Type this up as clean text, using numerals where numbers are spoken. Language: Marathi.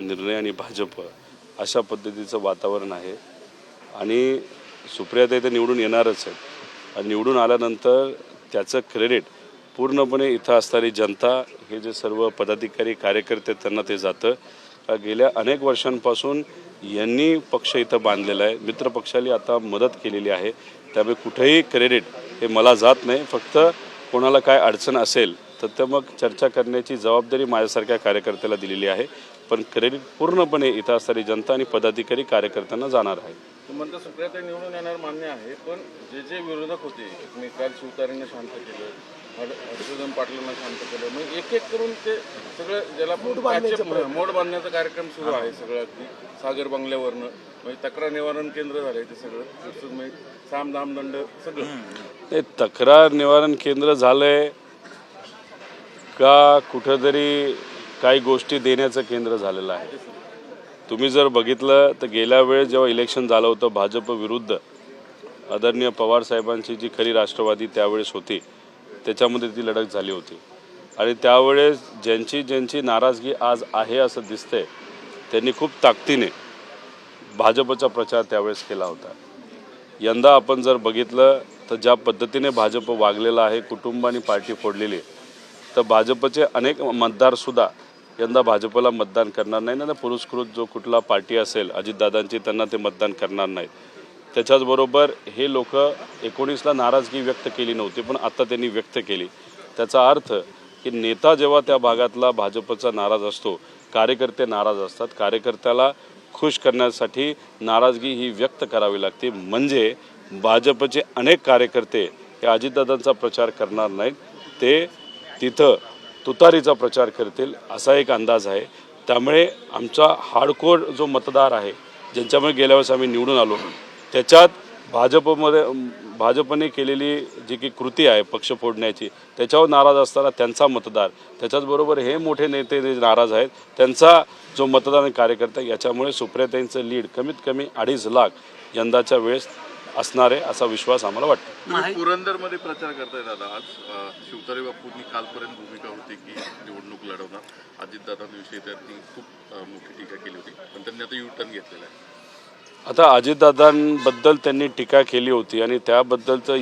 निर्णय आणि भाजप अशा पद्धतीचं वातावरण आहे आणि सुप्रियाताई तर निवडून येणारच आहेत आणि निवडून आल्यानंतर त्याचं क्रेडिट पूर्णपणे इथं असणारी जनता, हे जे सर्व पदाधिकारी कार्यकर्ते त्यांना ते जातं. गेल्या अनेक वर्षांपासून यांनी पक्ष इथं बांधलेला आहे, मित्र पक्षाला आता मदत केलेली आहे, त्यामुळे कुठेही क्रेडिट हे मला जात नाही. फक्त कोणाला काय अडचण असेल तर मग चर्चा करण्याची जबाबदारी माझ्यासारख्या कार्यकर्त्याला दिलेली आहे, पण क्रेडिट पूर्णपणे इथं असणारी जनता आणि पदाधिकारी कार्यकर्त्यांना जाणार आहे. म्हणता सुप्रियाताई निवडून येणार मान्य आहे, पण जे विरोधक होते, मी काल शिवतारेंना शांत केलं, हर्षवर्धन पाटलांना शांत केलं, मग एक एक करून ते सगळं ज्याला मोड बांधण्याचा कार्यक्रम सुरू आहे. सगळं अगदी सागर बंगल्यावरनं म्हणजे तक्रार निवारण केंद्र झालंय, ते सगळं साम दाम दंड सगळं. ते तक्रार निवारण केंद्र झालंय का कुठंतरी काही गोष्टी देण्याचं केंद्र झालेलं आहे. तुम्ही जर बघितलं तर गेल्या वेळेस जेव्हा इलेक्शन झालं होतं भाजप विरुद्ध आदरणीय पवार साहेबांची जी खरी राष्ट्रवादी त्यावेळेस होती, त्याच्यामध्ये ती लढत झाली होती आणि त्यावेळेस ज्यांची नाराजगी आज आहे असं दिसतंय, त्यांनी खूप ताकदीने भाजपचा प्रचार त्यावेळेस केला होता. यंदा आपण जर बघितलं तर ज्या पद्धतीने भाजप वागलेला आहे, कुटुंबानी पार्टी फोडलेली, तर भाजपचे अनेक मतदारसुद्धा यंदा भाजपला मतदान करणार नाही ना. पुरस्कृत जो कुठला पार्टी असेल अजितदादांची, त्यांना ते मतदान करणार नाहीत. त्याच्याचबरोबर हे लोक 19ला नाराजगी व्यक्त केली नव्हती, पण आता त्यांनी व्यक्त केली. त्याचा अर्थ की नेता जेव्हा त्या भागातला भाजपचा नाराज असतो, कार्यकर्ते नाराज असतात, कार्यकर्त्याला खुश करण्यासाठी नाराजगी ही व्यक्त करावी लागते. म्हणजे भाजपचे अनेक कार्यकर्ते हे अजितदादांचा प्रचार करणार नाहीत, ते तिथं तुतारीचा प्रचार करतील असा एक अंदाज आहे. त्यामुळे आमचा हार्डकोर जो मतदार आहे, ज्यांच्यामुळे गेल्या वेळेस आम्ही निवडून आलो, त्याच्यात भाजपने केलेली जी की कृती आहे पक्ष फोडण्याची, त्याच्यावर नाराज असताना त्यांचा मतदार, त्याच्याचबरोबर हे मोठे नेते जे नाराज आहेत त्यांचा जो मतदार आणि कार्यकर्ता, याच्यामुळे सुप्रियाताईंचं लीड कमीत कमी 2.5 लाख यंदाच्या वेळेस असणार आहे असा विश्वास आम्हाला वाटतो. पुरंदरमध्ये प्रचार करताय दादा, आज शिवतारे बापूंनी कालपर्यंत भूमिका होती की निवडणूक लढवणार, अजितदादांविषयी त्यांनी खूप मोठी टीका केली होती, पण त्यांनी आता यू-टर्न घेतलेला आहे. आता अजितदादांबद्दल त्यांनी टीका केली होती आणि त्याबद्दलचं